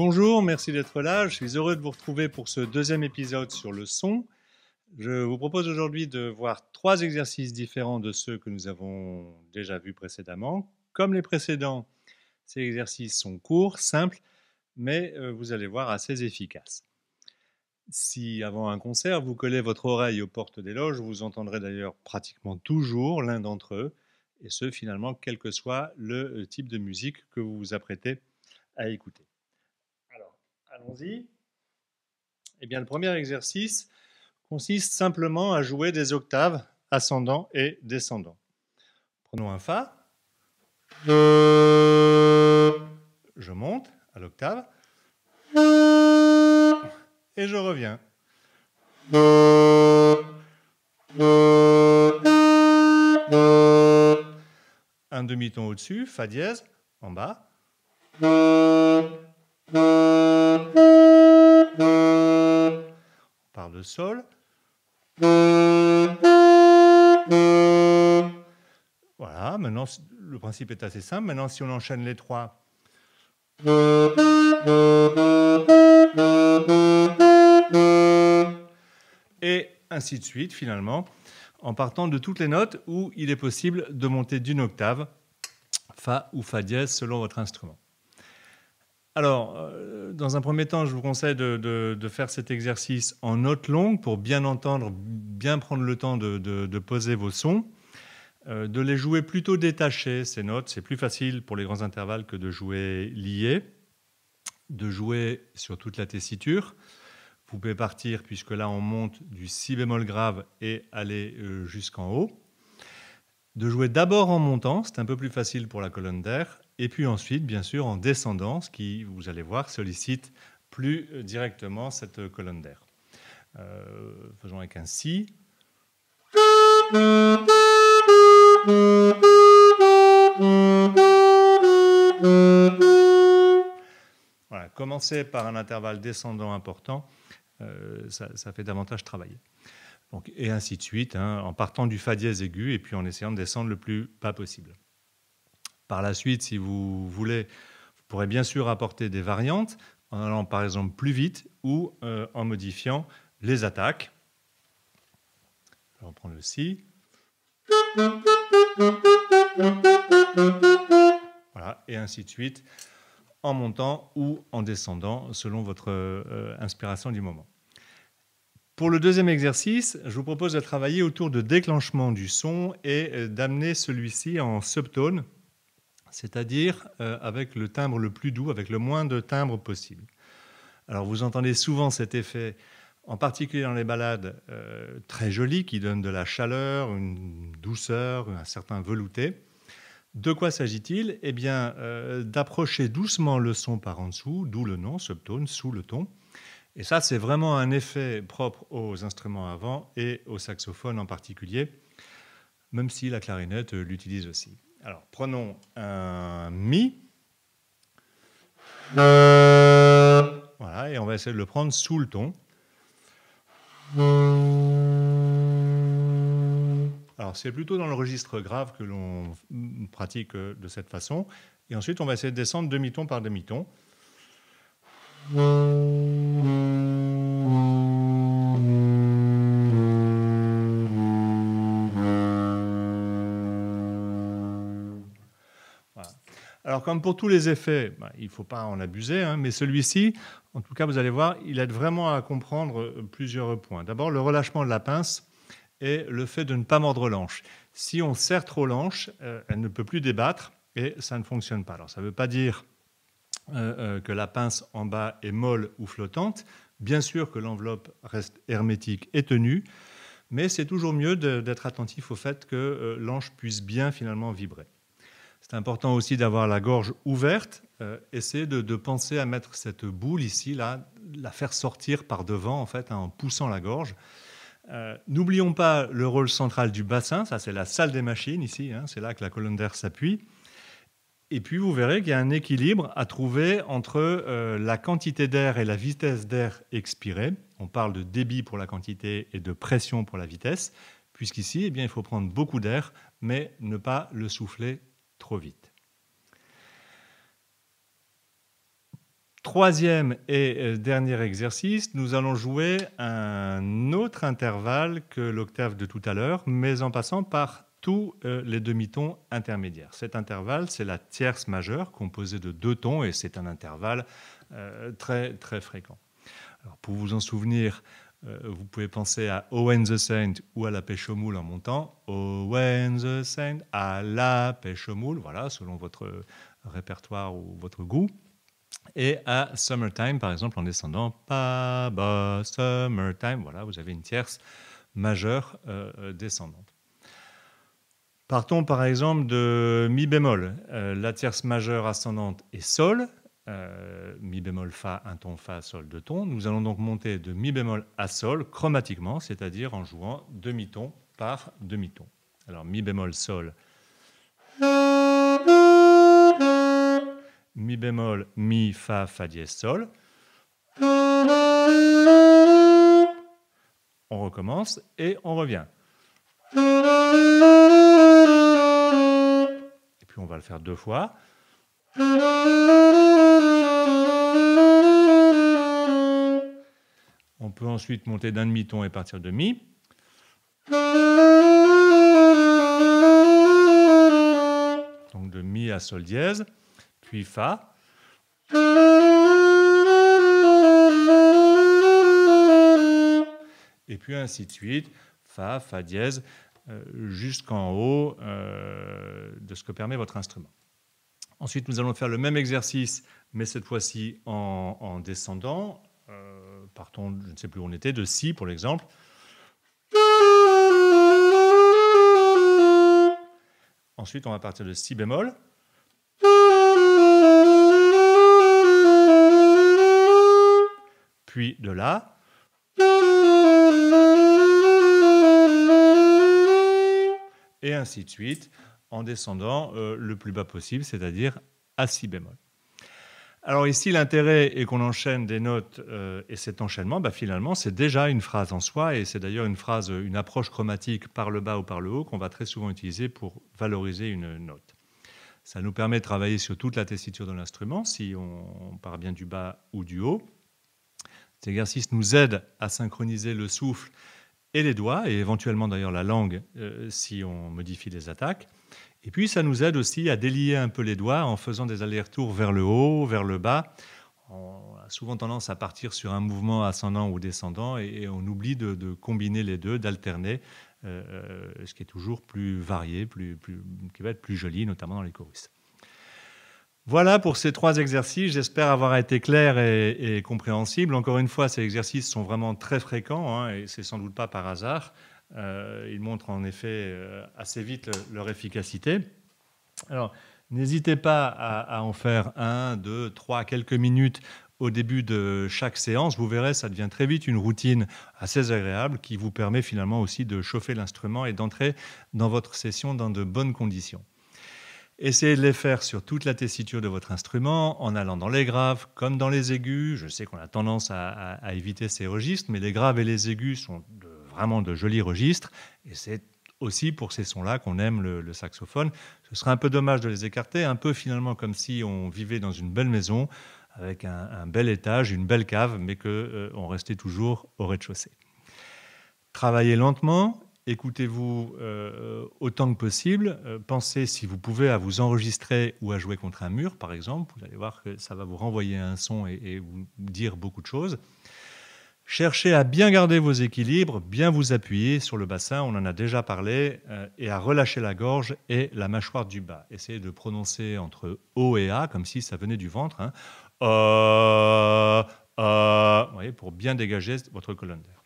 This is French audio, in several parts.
Bonjour, merci d'être là. Je suis heureux de vous retrouver pour ce deuxième épisode sur le son. Je vous propose aujourd'hui de voir 3 exercices différents de ceux que nous avons déjà vus précédemment. Comme les précédents, ces exercices sont courts, simples, mais vous allez voir assez efficaces. Si avant un concert, vous collez votre oreille aux portes des loges, vous entendrez d'ailleurs pratiquement toujours l'un d'entre eux, et ce finalement quel que soit le type de musique que vous vous apprêtez à écouter. Alors, allons-y. Eh bien, le premier exercice consiste simplement à jouer des octaves ascendant et descendant. Prenons un Fa. Je monte à l'octave. Et je reviens. Un demi-ton au-dessus, Fa dièse, en bas. On part de Sol. Voilà, maintenant le principe est assez simple. Maintenant, si on enchaîne les trois. Et ainsi de suite, finalement, en partant de toutes les notes où il est possible de monter d'une octave, Fa ou Fa dièse, selon votre instrument. Alors, dans un premier temps, je vous conseille de faire cet exercice en notes longues pour bien entendre, bien prendre le temps de poser vos sons, de les jouer plutôt détachés, ces notes. C'est plus facile pour les grands intervalles que de jouer liés, de jouer sur toute la tessiture. Vous pouvez partir, puisque là on monte du si bémol grave et aller jusqu'en haut. De jouer d'abord en montant, c'est un peu plus facile pour la colonne d'air, et puis ensuite, bien sûr, en descendant, ce qui, vous allez voir, sollicite plus directement cette colonne d'air. Faisons avec un si. Voilà, commencez par un intervalle descendant important, ça fait davantage travailler. Donc, et ainsi de suite, hein, en partant du Fa dièse aigu et puis en essayant de descendre le plus bas possible. Par la suite, si vous voulez, vous pourrez bien sûr apporter des variantes en allant par exemple plus vite ou en modifiant les attaques. Alors, on prend le Si. Voilà, et ainsi de suite, en montant ou en descendant selon votre inspiration du moment. Pour le deuxième exercice, je vous propose de travailler autour de déclenchement du son et d'amener celui-ci en subtone, c'est-à-dire avec le timbre le plus doux, avec le moins de timbres possible. Alors vous entendez souvent cet effet, en particulier dans les ballades très jolies, qui donnent de la chaleur, une douceur, un certain velouté. De quoi s'agit-il ? Eh bien, d'approcher doucement le son par en dessous, d'où le nom, subtone, sous le ton. Et ça, c'est vraiment un effet propre aux instruments à vent et au saxophone en particulier, même si la clarinette l'utilise aussi. Alors, prenons un Mi. Voilà, et on va essayer de le prendre sous le ton. Alors, c'est plutôt dans le registre grave que l'on pratique de cette façon. Et ensuite, on va essayer de descendre demi-ton par demi-ton. Voilà. Alors, comme pour tous les effets, il ne faut pas en abuser, hein, mais celui-ci, en tout cas, vous allez voir, il aide vraiment à comprendre plusieurs points. D'abord, le relâchement de la pince et le fait de ne pas mordre l'anche. Si on serre trop l'anche, elle ne peut plus débattre et ça ne fonctionne pas. Alors, ça ne veut pas dire que la pince en bas est molle ou flottante. Bien sûr que l'enveloppe reste hermétique et tenue, mais c'est toujours mieux d'être attentif au fait que l'anche puisse bien finalement vibrer. C'est important aussi d'avoir la gorge ouverte. Essayez de penser à mettre cette boule ici, là, la faire sortir par devant en fait, hein, en poussant la gorge. N'oublions pas le rôle central du bassin, ça c'est la salle des machines ici, hein, c'est là que la colonne d'air s'appuie. Et puis vous verrez qu'il y a un équilibre à trouver entre la quantité d'air et la vitesse d'air expirée. On parle de débit pour la quantité et de pression pour la vitesse, puisqu'ici, eh bien, il faut prendre beaucoup d'air, mais ne pas le souffler trop vite. Troisième et dernier exercice, nous allons jouer un autre intervalle que l'octave de tout à l'heure, mais en passant par tous les demi-tons intermédiaires. Cet intervalle, c'est la tierce majeure composée de 2 tons et c'est un intervalle très, très fréquent. Alors, pour vous en souvenir, vous pouvez penser à Owen the Saint ou à la pêche au moule en montant. Owen the Saint, à la pêche au moule, voilà, selon votre répertoire ou votre goût. Et à Summertime, par exemple, en descendant. Paba, Summertime, voilà, vous avez une tierce majeure descendante. Partons par exemple de Mi bémol. La tierce majeure ascendante est Sol. Mi bémol Fa, un ton Fa, Sol, 2 tons. Nous allons donc monter de Mi bémol à Sol chromatiquement, c'est-à-dire en jouant demi-ton par demi-ton. Alors Mi bémol Sol. Mi bémol, Mi, Fa, Fa dièse, Sol. On recommence et on revient. Et puis on va le faire 2 fois. On peut ensuite monter d'un demi-ton et partir de Mi. Donc de Mi à Sol dièse, puis Fa. Et puis ainsi de suite, Fa, Fa dièse, jusqu'en haut de ce que permet votre instrument. Ensuite, nous allons faire le même exercice, mais cette fois-ci en descendant. Partons, je ne sais plus où on était, de Si pour l'exemple. Ensuite, on va partir de Si bémol. Puis de La. Et ainsi de suite, en descendant le plus bas possible, c'est-à-dire à Si bémol. Alors ici, l'intérêt est qu'on enchaîne des notes, et cet enchaînement, finalement, c'est déjà une phrase en soi, et c'est d'ailleurs une approche chromatique par le bas ou par le haut qu'on va très souvent utiliser pour valoriser une note. Ça nous permet de travailler sur toute la tessiture de l'instrument, si on part bien du bas ou du haut. Cet exercice nous aide à synchroniser le souffle et les doigts, et éventuellement d'ailleurs la langue, si on modifie les attaques. Et puis ça nous aide aussi à délier un peu les doigts en faisant des allers-retours vers le haut, vers le bas. On a souvent tendance à partir sur un mouvement ascendant ou descendant et on oublie de combiner les deux, d'alterner, ce qui est toujours plus varié, qui va être plus joli, notamment dans les chorus. Voilà pour ces 3 exercices. J'espère avoir été clair et compréhensible. Encore une fois, ces exercices sont vraiment très fréquents, et c'est sans doute pas par hasard. Ils montrent en effet assez vite leur efficacité. Alors, n'hésitez pas à en faire 1, 2, 3, quelques minutes au début de chaque séance. Vous verrez, ça devient très vite une routine assez agréable qui vous permet finalement aussi de chauffer l'instrument et d'entrer dans votre session dans de bonnes conditions. Essayez de les faire sur toute la tessiture de votre instrument, en allant dans les graves comme dans les aigus. Je sais qu'on a tendance à éviter ces registres, mais les graves et les aigus sont vraiment de jolis registres. Et c'est aussi pour ces sons-là qu'on aime le saxophone. Ce serait un peu dommage de les écarter, un peu finalement comme si on vivait dans une belle maison, avec un bel étage, une belle cave, mais qu'on restait toujours au rez-de-chaussée. Travaillez lentement. Écoutez-vous autant que possible. Pensez, si vous pouvez, à vous enregistrer ou à jouer contre un mur, par exemple. Vous allez voir que ça va vous renvoyer un son et vous dire beaucoup de choses. Cherchez à bien garder vos équilibres, bien vous appuyer sur le bassin, on en a déjà parlé, et à relâcher la gorge et la mâchoire du bas. Essayez de prononcer entre O et A, comme si ça venait du ventre. Vous voyez, pour bien dégager votre colonne d'air.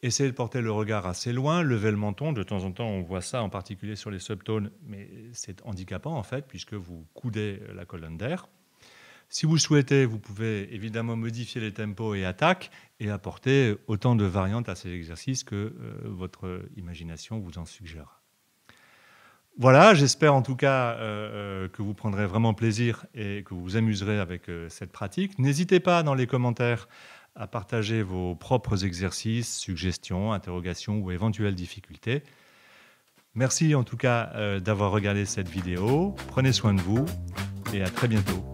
Essayez de porter le regard assez loin, levez le menton. De temps en temps, on voit ça, en particulier sur les subtones, mais c'est handicapant en fait, puisque vous coudez la colonne d'air. Si vous le souhaitez, vous pouvez évidemment modifier les tempos et attaques et apporter autant de variantes à ces exercices que votre imagination vous en suggérera. Voilà, j'espère en tout cas que vous prendrez vraiment plaisir et que vous vous amuserez avec cette pratique. N'hésitez pas dans les commentaires à partager vos propres exercices, suggestions, interrogations ou éventuelles difficultés. Merci en tout cas d'avoir regardé cette vidéo. Prenez soin de vous et à très bientôt.